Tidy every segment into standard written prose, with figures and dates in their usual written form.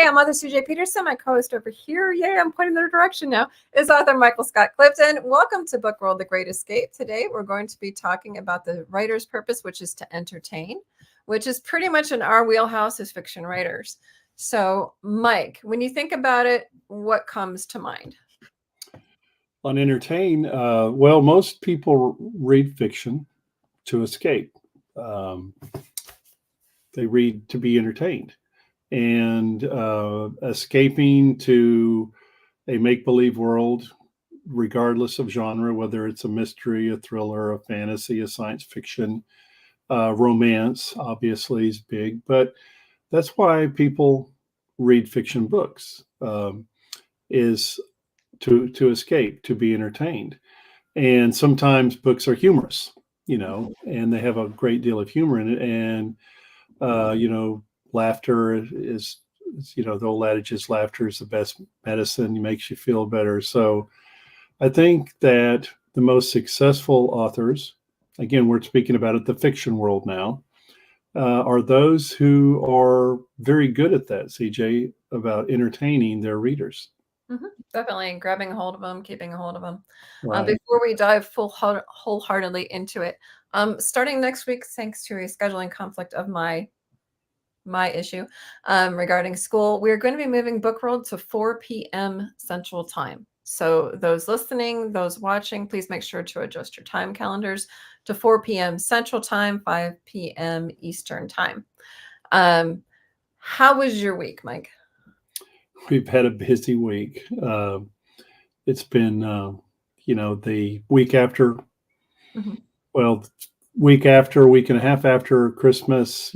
I'm author CJ Peterson. My co-host over here, I'm pointing their direction now, is author Michael Scott Clifton. Welcome to Book World, The Great Escape. Today, we're going to be talking about the writer's purpose, which is to entertain, which is pretty much in our wheelhouse as fiction writers. So, Mike, when you think about it, what comes to mind? On entertain, well, most people read fiction to escape. They read to be entertained, and escaping to a make-believe world, regardless of genre, whether it's a mystery, a thriller, a fantasy, a science fiction, romance, obviously is big, but that's why people read fiction books, is to escape, to be entertained. And sometimes books are humorous, and they have a great deal of humor in it. And laughter is the old adage is laughter is the best medicine. It makes you feel better. So I think that the most successful authors, again, we're speaking about it, the fiction world now, are those who are very good at that, CJ, about entertaining their readers. Definitely grabbing a hold of them, keeping a hold of them. Right. Before we dive wholeheartedly into it, starting next week, thanks to a scheduling conflict of my issue regarding school, we're going to be moving Book World to 4 p.m. Central Time. So those listening, those watching, please make sure to adjust your time calendars to 4 p.m. Central Time, 5 p.m. Eastern Time. How was your week, Mike? We've had a busy week. It's been, the week after, week and a half after Christmas,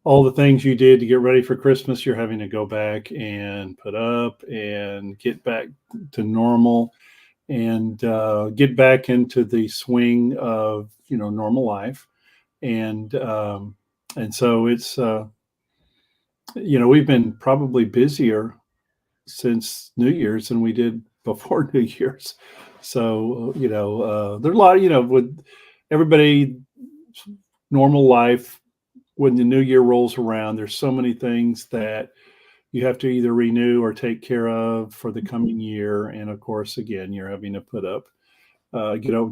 all the things you did to get ready for Christmas, you're having to go back and put up and get back to normal and get back into the swing of, normal life. And so it's, we've been probably busier since New Year's than we did before New Year's. So, there's a lot, with everybody, normal life, when the new year rolls around, there's so many things that you have to either renew or take care of for the coming year. And of course, again, you're having to put up,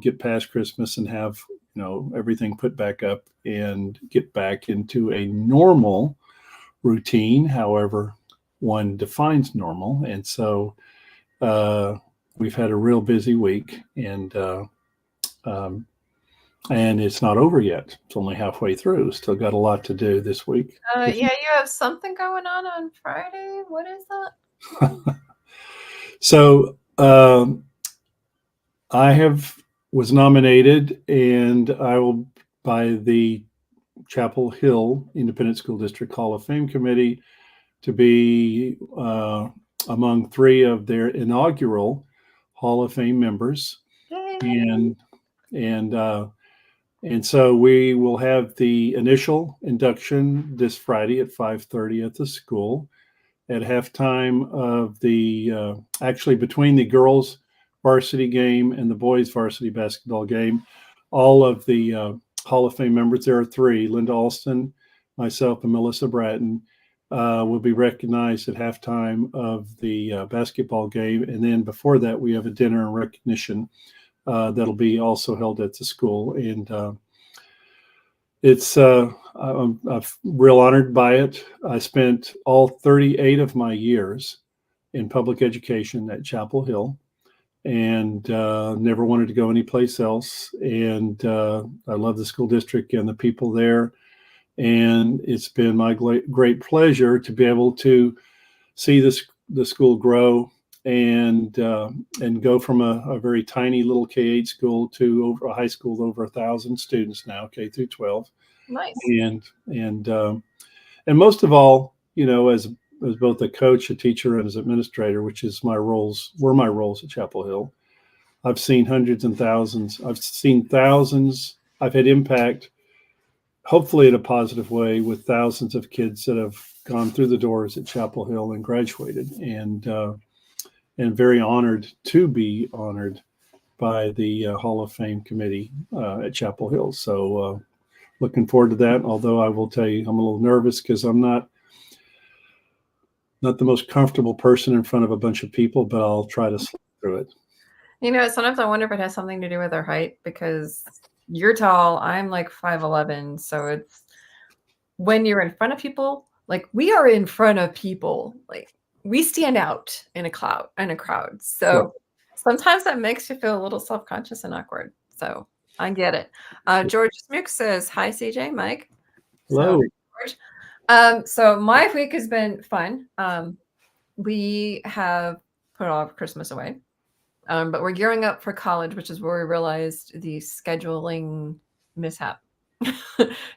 get past Christmas and have, everything put back up and get back into a normal routine, however one defines normal. And so we've had a real busy week, and it's not over yet. It's only halfway through. Still got a lot to do this week. You have something going on Friday. What is that? So I was nominated, and I will, by the Chapel Hill Independent School District Hall of Fame Committee, to be among 3 of their inaugural Hall of Fame members. Yay. And so we will have the initial induction this Friday at 5:30 at the school. At halftime of the, actually between the girls' varsity game and the boys' varsity basketball game, all of the Hall of Fame members, there are 3, Linda Alston, myself, and Melissa Bratton, will be recognized at halftime of the basketball game. And then before that, we have a dinner and recognition that'll be also held at the school. And I'm real honored by it. I spent all 38 of my years in public education at Chapel Hill, and never wanted to go anyplace else. And I love the school district and the people there. And it's been my great pleasure to be able to see the school grow and go from a very tiny little K-8 school to over a high school with over 1,000 students now, K through 12. Nice. And most of all, as both a coach, a teacher, and as administrator, which is were my roles at Chapel Hill, I've seen hundreds and thousands. I've seen thousands. I've had impact, hopefully in a positive way, with thousands of kids that have gone through the doors at Chapel Hill and graduated, and very honored to be honored by the Hall of Fame committee at Chapel Hill. So looking forward to that. Although I will tell you, I'm a little nervous because I'm not not the most comfortable person in front of a bunch of people, but I'll try to slip through it. Sometimes I wonder if it has something to do with our height, because you're tall, I'm like 5'11", so it's when you're in front of people, like we are in front of people, like we stand out in a crowd. So Right. sometimes that makes you feel a little self-conscious and awkward. So I get it. George Smook says, "Hi, CJ, Mike." So Hello. George. So my week has been fun. We have put all of Christmas away. But we're gearing up for college, which is where we realized the scheduling mishap.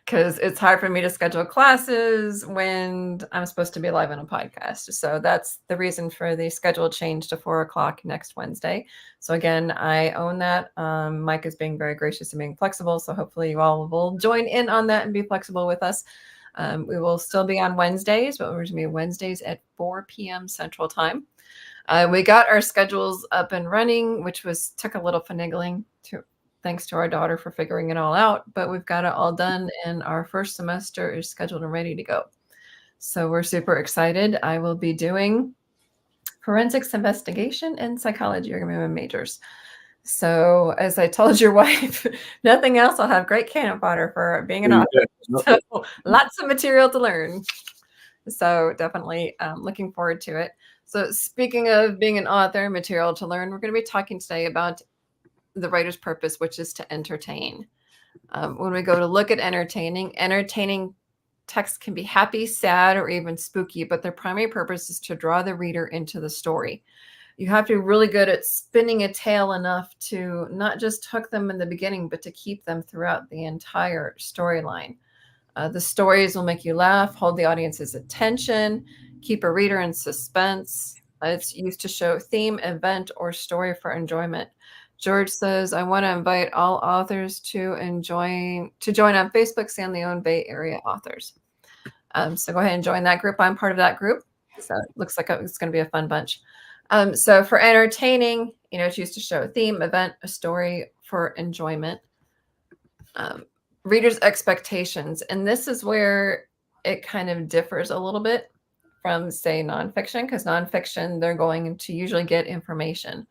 Because it's hard for me to schedule classes when I'm supposed to be live on a podcast. So that's the reason for the schedule change to 4 o'clock next Wednesday. So again, I own that. Mike is being very gracious and being flexible. So hopefully you all will join in on that and be flexible with us. We will still be on Wednesdays, but we're going to be Wednesdays at 4 p.m. Central Time. We got our schedules up and running, which took a little finagling, thanks to our daughter for figuring it all out. But we've got it all done, and our first semester is scheduled and ready to go. So we're super excited. I will be doing forensics investigation and psychology are going to be my majors. So as I told your wife, nothing else, I'll have great cannon fodder for being an author. So lots of material to learn. So definitely looking forward to it. So speaking of being an author, material to learn, we're going to be talking today about the writer's purpose, which is to entertain. When we go to look at entertaining text can be happy, sad, or even spooky, but their primary purpose is to draw the reader into the story. You have to be really good at spinning a tale enough to not just hook them in the beginning, but to keep them throughout the entire storyline. The stories will make you laugh, hold the audience's attention, keep a reader in suspense. It's used to show theme, event, or story for enjoyment. George says, "I want to invite all authors to join on Facebook, San Leon Bay Area authors." So go ahead and join that group. I'm part of that group. So it looks like it's going to be a fun bunch. So for entertaining, it's used to show a theme, event, a story for enjoyment. Readers' expectations. And this is where it kind of differs a little bit from, say, nonfiction, because nonfiction, they're going to usually get information.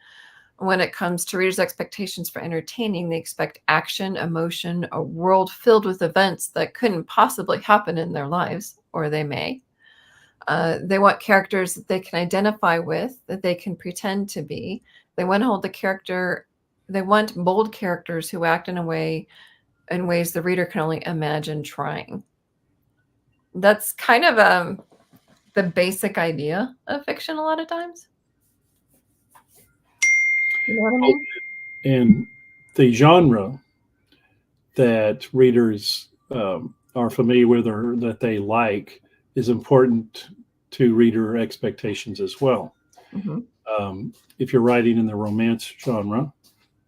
When it comes to readers' expectations for entertaining, they expect action, emotion, a world filled with events that couldn't possibly happen in their lives, or they may. They want characters that they can identify with, that they can pretend to be. They want to hold the character. They want bold characters who act in ways the reader can only imagine trying. That's kind of the basic idea of fiction a lot of times. You know what I mean? And the genre that readers are familiar with or that they like is important to reader expectations as well. Mm-hmm. If you're writing in the romance genre,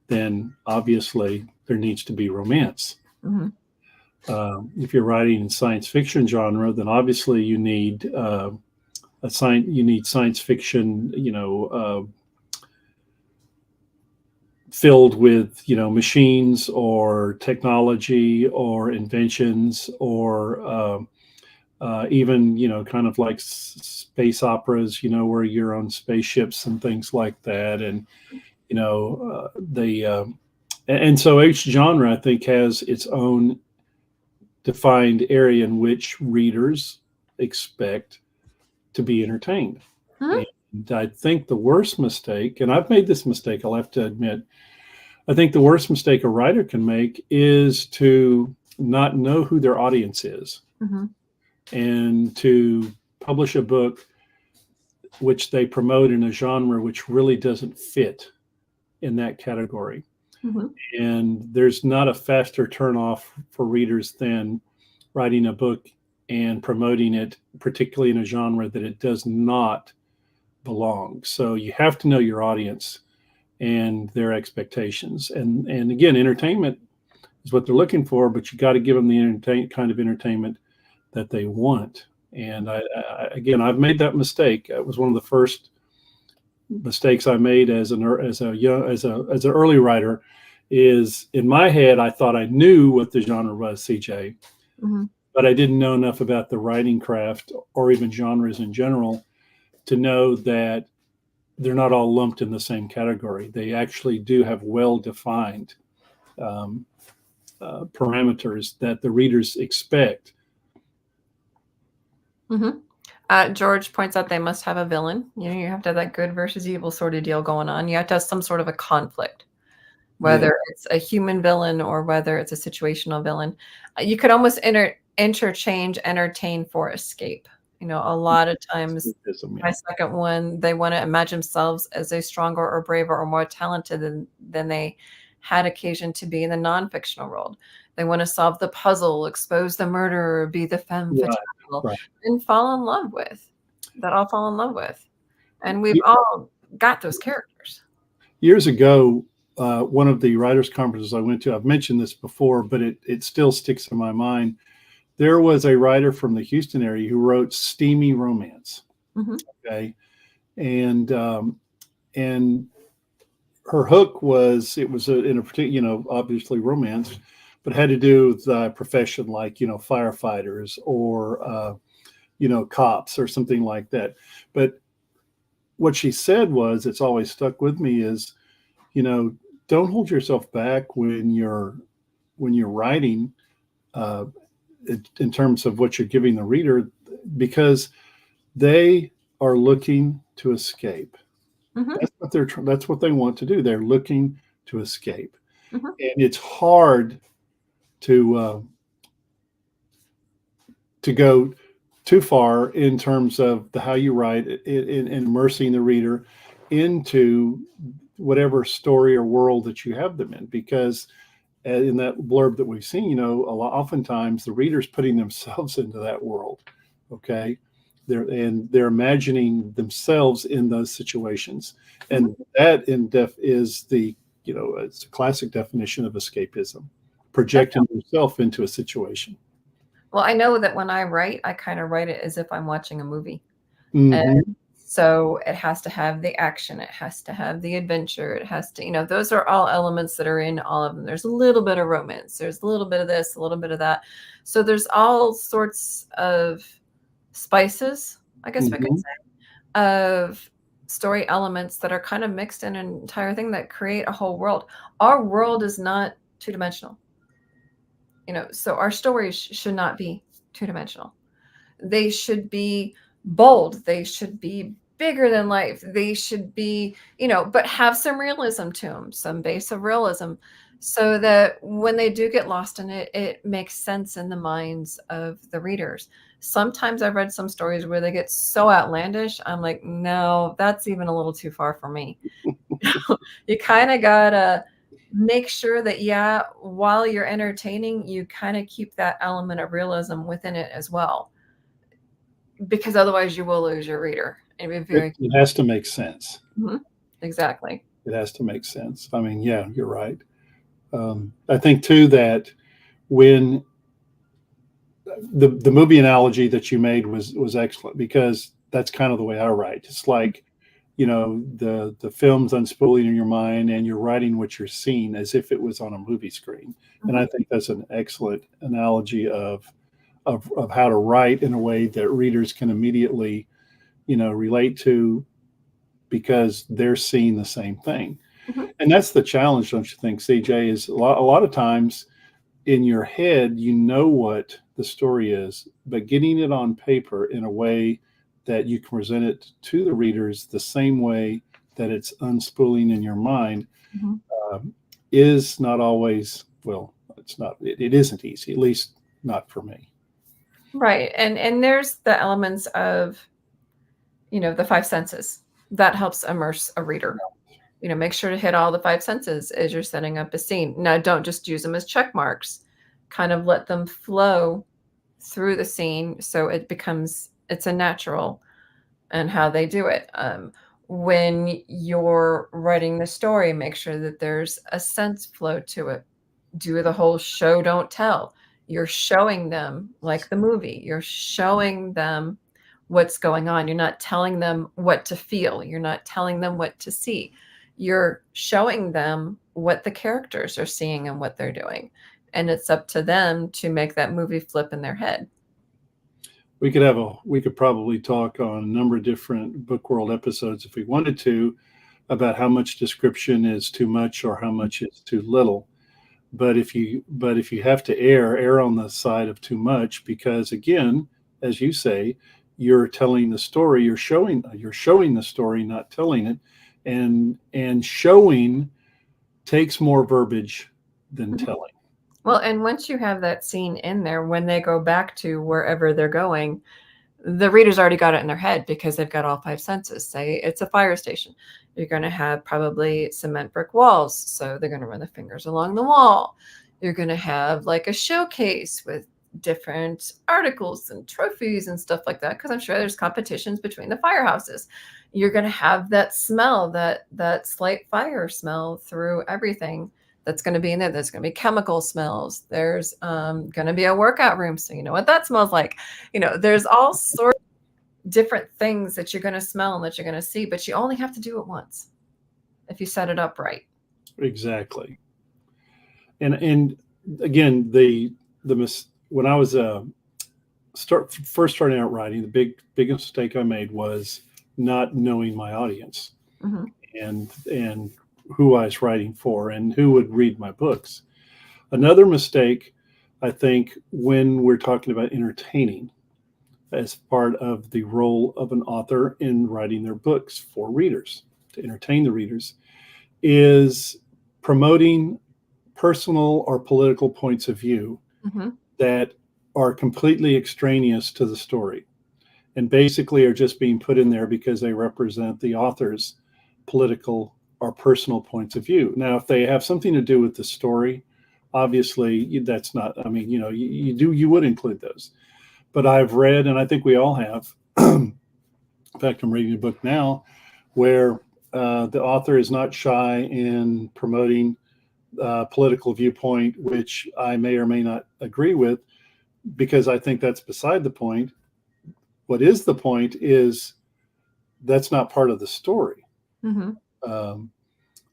then obviously there needs to be romance. Mm-hmm. If you're writing in science fiction genre, then obviously you need science fiction, filled with machines or technology or inventions or even kind of like space operas, where you're on spaceships and things like that, and and so each genre I think has its own defined area in which readers expect to be entertained. Mm-hmm. And I think the worst mistake, and I've made this mistake, I'll have to admit, I think the worst mistake a writer can make is to not know who their audience is, Mm-hmm. and to publish a book which they promote in a genre which really doesn't fit in that category. Mm-hmm. And there's not a faster turnoff for readers than writing a book and promoting it, particularly in a genre that it does not belong. So you have to know your audience and their expectations. And again, entertainment is what they're looking for, but you got to give them the kind of entertainment that they want. And I've made that mistake. It was one of the first mistakes I made as an early writer. Is in my head, I thought I knew what the genre was, CJ, Mm-hmm. but I didn't know enough about the writing craft or even genres in general to know that they're not all lumped in the same category. They actually do have well-defined um, parameters that the readers expect. George points out they must have a villain. You have to have that good versus evil sort of deal going on. You have to have some sort of a conflict, Yeah, whether it's a human villain or whether it's a situational villain. You could almost interchange entertain for escape. A lot of times, my yeah. second one, they want to imagine themselves as a stronger or braver or more talented than they had occasion to be in the non-fictional world. They want to solve the puzzle, expose the murderer, be the femme Right, fatale, right. and fall in love with. That I'll fall in love with. And we've all got those characters. Years ago, one of the writers' conferences I went to, I've mentioned this before, but it still sticks in my mind. There was a writer from the Houston area who wrote steamy romance. Hmm. Okay, and her hook was it was in a particular, obviously romance, but had to do with profession like firefighters or cops or something like that. But what she said was, it's always stuck with me, is you know don't hold yourself back when you're writing, uh, in terms of what you're giving the reader, because they are looking to escape. Hmm. That's what they want to do. They're looking to escape, Hmm. and it's hard to go too far in terms of how you write, in immersing the reader into whatever story or world that you have them in, because in that blurb that we've seen, oftentimes the reader's putting themselves into that world. Okay, they're imagining themselves in those situations, Hmm. and that is it's a classic definition of escapism, projecting yourself into a situation. Well, I know that when I write, I kind of write it as if I'm watching a movie. And Hmm. so it has to have the action, it has to have the adventure, it has to, those are all elements that are in all of them. There's a little bit of romance, there's a little bit of this, a little bit of that. So there's all sorts of spices, I guess we could Hmm. say, of story elements that are kind of mixed in an entire thing that create a whole world. Our world is not two-dimensional. So our stories should not be two-dimensional. They should be bold. They should be bigger than life. They should be, but have some realism to them, some base of realism, so that when they do get lost in it, it makes sense in the minds of the readers. Sometimes I've read some stories where they get so outlandish. I'm like, no, that's even a little too far for me. You kind of gotta make sure that, yeah, while you're entertaining, you kind of keep that element of realism within it as well, because otherwise you will lose your reader. It'd be very. It has to make sense. Mhm. Exactly. It has to make sense. I mean, yeah, you're right. I think too that when the movie analogy that you made was excellent, because that's kind of the way I write. It's like, the film's unspooling in your mind, and you're writing what you're seeing as if it was on a movie screen. And Mhm. I think that's an excellent analogy of how to write in a way that readers can immediately relate to, because they're seeing the same thing. Mhm. And that's the challenge, don't you think, CJ? Is a lot of times in your head, you know what the story is, but getting it on paper in a way that you can present it to the readers the same way that it's unspooling in your mind, Mhm. um, is not always, well, it's not, it isn't easy, at least not for me. Right. And there's the elements of, the five senses that helps immerse a reader. Make sure to hit all the five senses as you're setting up a scene. Now, don't just use them as check marks. Kind of let them flow through the scene so it's a natural and how they do it. When you're writing the story, make sure that there's a sense flow to it. Do the whole show, don't tell. You're showing them, like the movie, you're showing them what's going on. You're not telling them what to feel. You're not telling them what to see. You're showing them what the characters are seeing and what they're doing. And it's up to them to make that movie flip in their head. we could probably talk on a number of different book world episodes if we wanted to about how much description is too much or how much is too little. But if you have to err on the side of too much, because again, as you say, you're telling the story, you're showing the story, not telling it, and showing takes more verbiage than Mhm. telling. Well, and once you have that scene in there, when they go back to wherever they're going, the reader's already got it in their head because they've got all five senses. Say it's a fire station. You're going to have probably cement brick walls. So they're going to run their fingers along the wall. You're going to have like a showcase with different articles and trophies and stuff like that, because I'm sure there's competitions between the firehouses. You're going to have that smell, that slight fire smell through everything that's going to be in there. There's going to be chemical smells. There's going to be a workout room, so you know what that smells like. There's all sorts of different things that you're going to smell and that you're going to see, but you only have to do it once if you set it up right. Exactly. And again, when I was first starting out writing, the biggest mistake I made was not knowing my audience Mm-hmm. and who I was writing for and who would read my books. Another mistake, I think, when we're talking about entertaining as part of the role of an author in writing their books for readers, to entertain the readers, is promoting personal or political points of view Mm-hmm. that are completely extraneous to the story and basically are just being put in there because they represent the author's political or personal points of view. Now, if they have something to do with the story, obviously that's not, I mean, you would include those. But I've read, and I think we all have, in fact, I'm reading a book now where the author is not shy in promoting political viewpoint, which I may or may not agree with, because I think that's beside the point. What is the point is that's not part of the story. Mm-hmm. Um,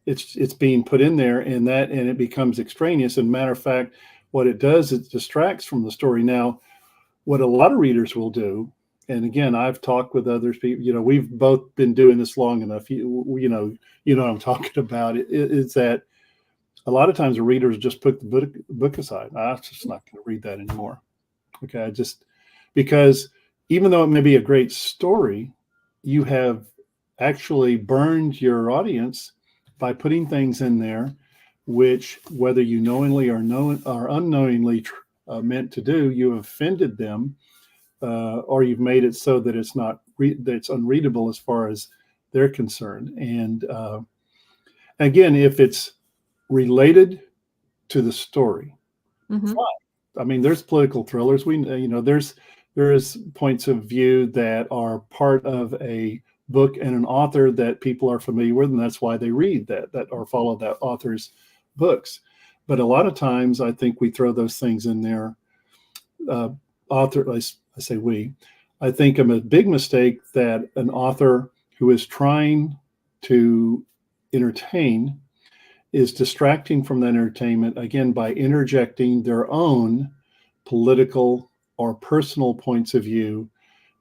it's being put in there, and it becomes extraneous. And matter of fact, what it does, it distracts from the story. Now, what a lot of readers will do, and again, I've talked with others. People, we've both been doing this long enough. You know what I'm talking about. It's that a lot of times the readers just put the book aside. I'm just not going to read that anymore. Okay, because even though it may be a great story, you have actually burned your audience by putting things in there, which whether you knowingly or unknowingly meant to do, you have offended them, or you've made it so that that it's unreadable as far as they're concerned. And again, if it's related to the story, Mm-hmm. I mean, there's political thrillers. There's points of view that are part of a book and an author that people are familiar with, and that's why they read that or follow that author's books. But a lot of times, I think we throw those things in there. Uh, I say we. I think a big mistake that an author who is trying to entertain is distracting from that entertainment again by interjecting their own political or personal points of view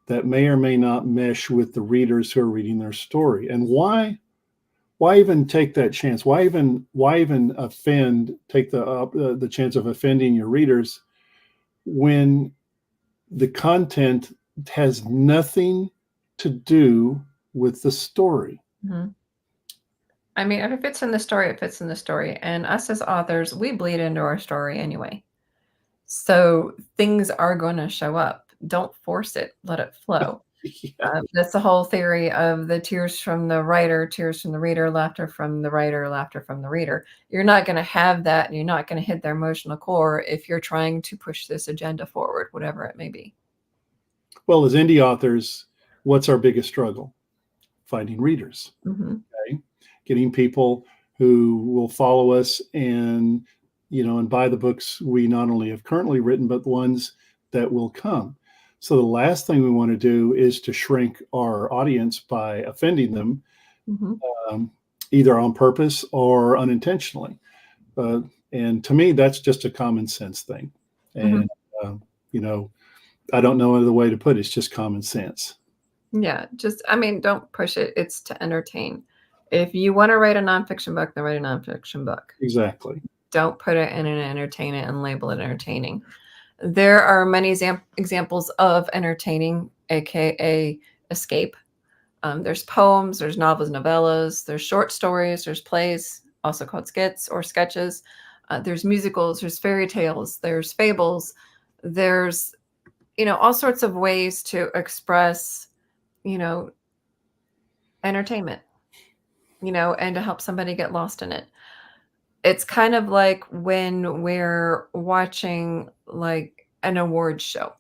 that may or may not mesh with the readers who are reading their story. And why even take that chance? Why even take the chance of offending your readers when the content has nothing to do with the story? Mm-hmm. I mean, if it fits in the story, it fits in the story. And us as authors, we bleed into our story anyway. So things are going to show up. Don't force it, let it flow. Yeah. That's the whole theory of the tears from the writer, tears from the reader, laughter from the writer, laughter from the reader. You're not going to have that, and you're not going to hit their emotional core if you're trying to push this agenda forward, whatever it may be. Well, as indie authors, what's our biggest struggle? Finding readers. Mm-hmm. Okay? Getting people who will follow us and buy the books we not only have currently written, but the ones that will come. So the last thing we want to do is to shrink our audience by offending them, Mm-hmm. either on purpose or unintentionally. And to me, that's just a common sense thing. Mm-hmm. And, uh, you know, I don't know other way to put it. It's just common sense. Yeah, just I mean, don't push it. It's to entertain. If you want to write a nonfiction book, then write a nonfiction book. Exactly. Don't put it in an entertainment and label it entertaining. There are many examples of entertaining, aka escape. There's poems, there's novels, novellas, there's short stories, there's plays, also called skits or sketches. There's musicals, there's fairy tales, there's fables, there's all sorts of ways to express entertainment, and to help somebody get lost in it. It's kind of like when we're watching like an awards show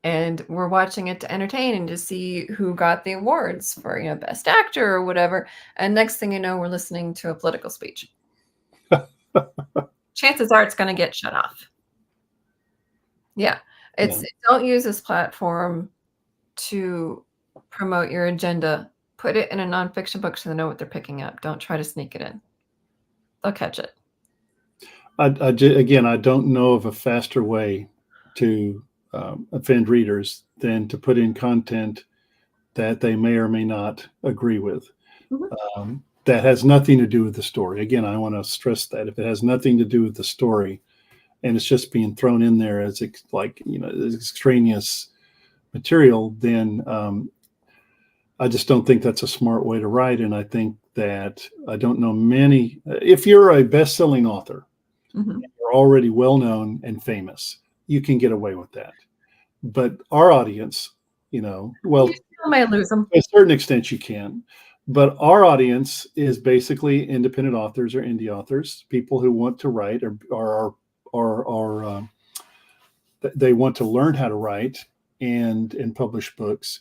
and we're watching it to entertain and to see who got the awards for, best actor or whatever. And next thing you know, we're listening to a political speech. Chances are it's going to get shut off. Yeah. Don't use this platform to promote your agenda. Put it in a nonfiction book so they know what they're picking up. Don't try to sneak it in. They'll catch it. Again, I don't know of a faster way to offend readers than to put in content that they may or may not agree with. Mm-hmm. That has nothing to do with the story. Again, I want to stress that if it has nothing to do with the story and it's just being thrown in there as extraneous material, then I just don't think that's a smart way to write. And I think that I don't know many. If you're a best-selling author, mm-hmm. you're already well-known and famous, you can get away with that. But our audience, well, you still may lose them. To a certain extent you can. But our audience is basically independent authors or indie authors, people who want to write or they want to learn how to write and publish books.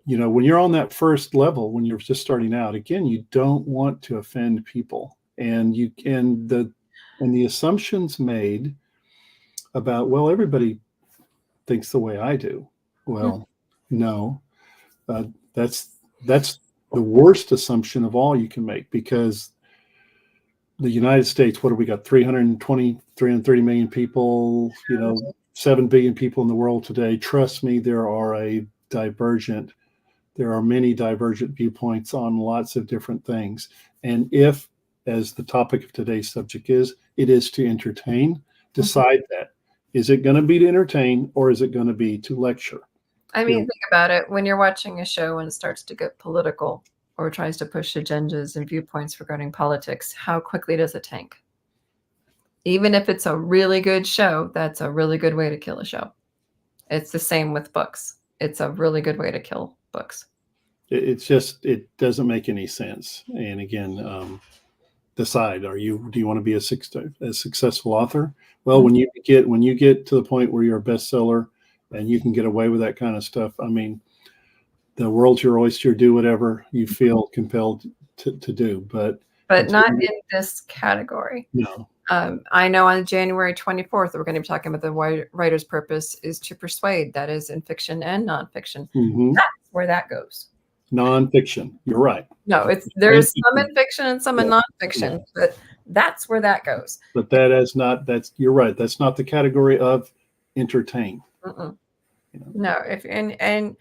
When you're on that first level, when you're just starting out, again, you don't want to offend people, and the assumptions made about, well, everybody thinks the way I do. Well, no, that's the worst assumption of all you can make, because the United States, what have we got? 330 million people, 7 billion people in the world today. Trust me, there are many divergent viewpoints on lots of different things. And if, as the topic of today's subject is, it is to entertain, decide that. Is it going to be to entertain, or is it going to be to lecture? I mean, think about it. When you're watching a show and it starts to get political or tries to push agendas and viewpoints regarding politics, how quickly does it tank? Even if it's a really good show, that's a really good way to kill a show. It's the same with books. It's a really good way to kill books. It doesn't make any sense. And again, decide, do you want to be a successful author? Well, when you get to the point where you're a bestseller and you can get away with that kind of stuff, I mean, the world's your oyster. Do whatever you feel compelled to do, but not in this category. No. I know on January 24th, we're going to be talking about the writer's purpose is to persuade. That is in fiction and nonfiction. Mm-hmm. That's where that goes. Nonfiction. You're right. No, there's some in fiction and some in nonfiction, but that's where that goes. But you're right. That's not the category of entertain. No, and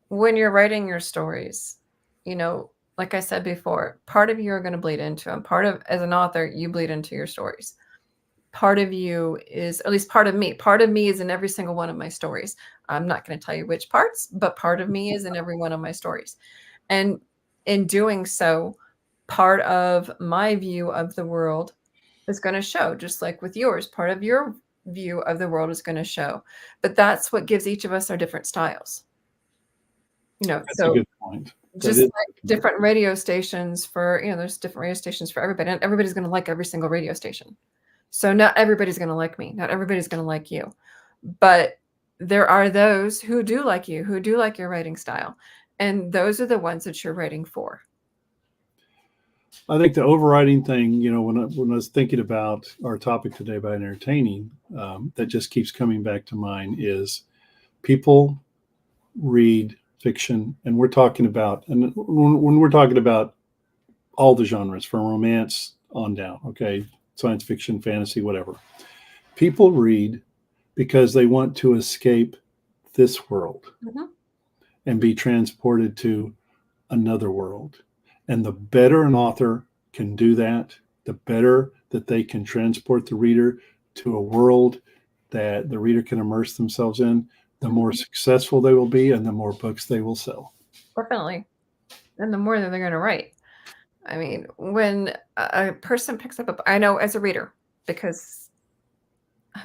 when you're writing your stories, like I said before, part of you are going to bleed into them. As an author, you bleed into your stories. Part of you is, at least part of me is in every single one of my stories. I'm not going to tell you which parts, but part of me is in every one of my stories. And in doing so, part of my view of the world is going to show, just like with yours. Part of your view of the world is going to show. But that's what gives each of us our different styles. That's a good point. Just like different radio stations there's different radio stations for everybody. And everybody's going to like every single radio station. So not everybody's going to like me. Not everybody's going to like you. But there are those who do like you, who do like your writing style. And those are the ones that you're writing for. I think the overriding thing, when I was thinking about our topic today about entertaining, that just keeps coming back to mind is people read fiction, and we're talking about, and when we're talking about all the genres from romance on down, okay, science fiction, fantasy, whatever. People read because they want to escape this world Mm-hmm. and be transported to another world. And the better an author can do that, the better that they can transport the reader to a world that the reader can immerse themselves in, the more successful they will be and the more books they will sell. Definitely. And the more that they're going to write. I mean, when a person picks up a book, I know as a reader, because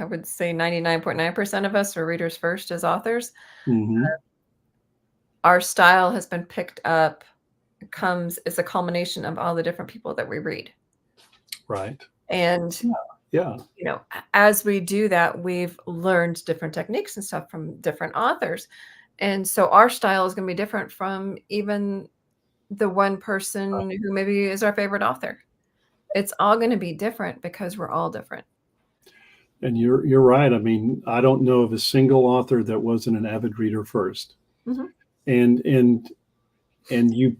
I would say 99.9% of us are readers first as authors. Mm-hmm. Our style has been picked up, comes as a culmination of all the different people that we read. Right. And, Yeah. as we do that, we've learned different techniques and stuff from different authors. And so our style is going to be different from even the one person who maybe is our favorite author. It's all going to be different because we're all different. And you're right. I mean, I don't know of a single author that wasn't an avid reader first. Mm-hmm. And you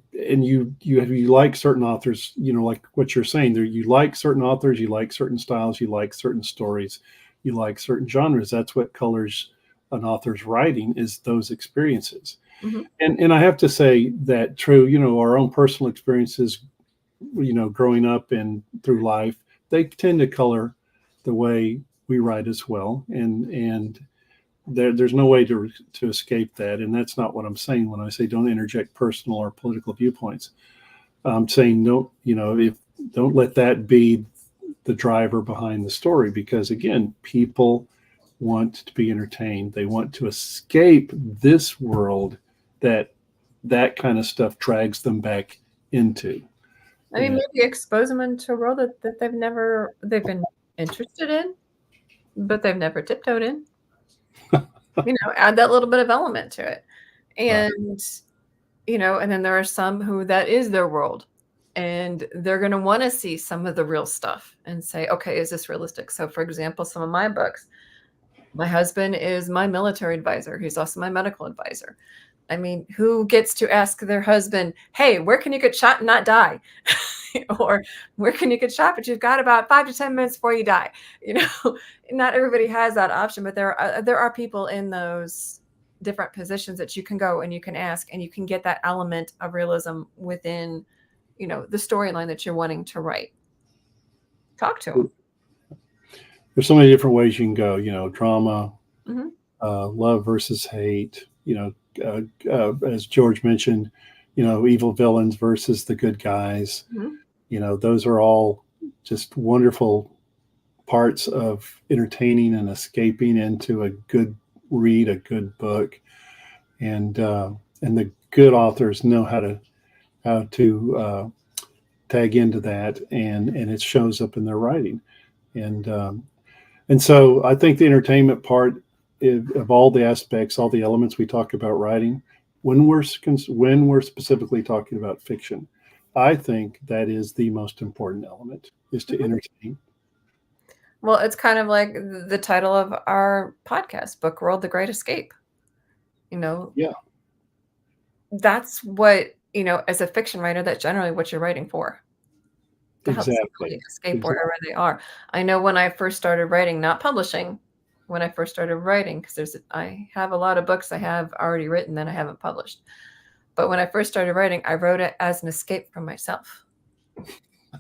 like certain authors, like what you're saying there. You like certain authors, you like certain styles, you like certain stories, you like certain genres. That's what colors an author's writing, is those experiences. Mm-hmm. And I have to say that true, our own personal experiences, growing up and through life, they tend to color the way we write as well. And there's no way to escape that. And that's not what I'm saying when I say don't interject personal or political viewpoints. I'm saying don't let that be the driver behind the story, because again, people want to be entertained. They want to escape this world that kind of stuff drags them back into. I mean, maybe expose them into a world that they've been interested in, but they've never tiptoed in. Add that little bit of element to it. Right. And, and then there are some who that is their world. And they're going to want to see some of the real stuff and say, okay, is this realistic? So, for example, some of my books, my husband is my military advisor. He's also my medical advisor. I mean, who gets to ask their husband, hey, where can you get shot and not die? Or where can you get shot, but you've got about 5 to 10 minutes before you die? Not everybody has that option, but there are people in those different positions that you can go and you can ask, and you can get that element of realism within, the storyline that you're wanting to write. Talk to them. There's so many different ways you can go, drama, Mm-hmm. love versus hate, as George mentioned, evil villains versus the good guys. Mm-hmm. Those are all just wonderful parts of entertaining and escaping into a good read, a good book. And the good authors know how to tag into that, and it shows up in their writing. And so I think the entertainment part of all the aspects, all the elements we talk about writing, when we're specifically talking about fiction, I think that is the most important element, is to entertain. Well, it's kind of like the title of our podcast, Book World, The Great Escape. Yeah, That's what, as a fiction writer, that's generally what you're writing for. To help somebody exactly. escape wherever they are. I know when I first started writing, not publishing, when I first started writing, because I have a lot of books I have already written that I haven't published. But when I first started writing, I wrote it as an escape from myself.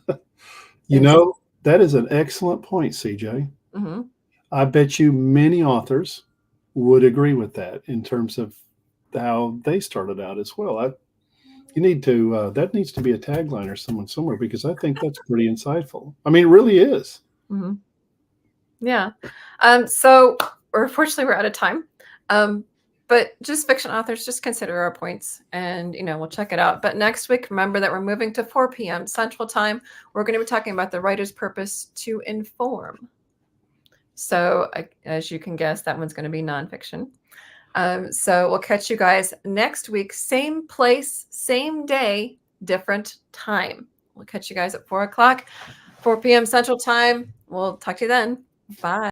That is an excellent point, CJ. Mm-hmm. I bet you many authors would agree with that in terms of how they started out as well. You need to that needs to be a tagline or someone somewhere, because I think that's pretty insightful. I mean, it really is. Mm-hmm. Yeah. So unfortunately we're out of time. But just fiction authors, just consider our points, and we'll check it out. But next week, remember that we're moving to 4 p.m. Central Time. We're going to be talking about the writer's purpose to inform. So as you can guess, that one's going to be nonfiction. So we'll catch you guys next week, same place, same day, different time. We'll catch you guys at 4 o'clock, 4 p.m. Central Time. We'll talk to you then. Bye.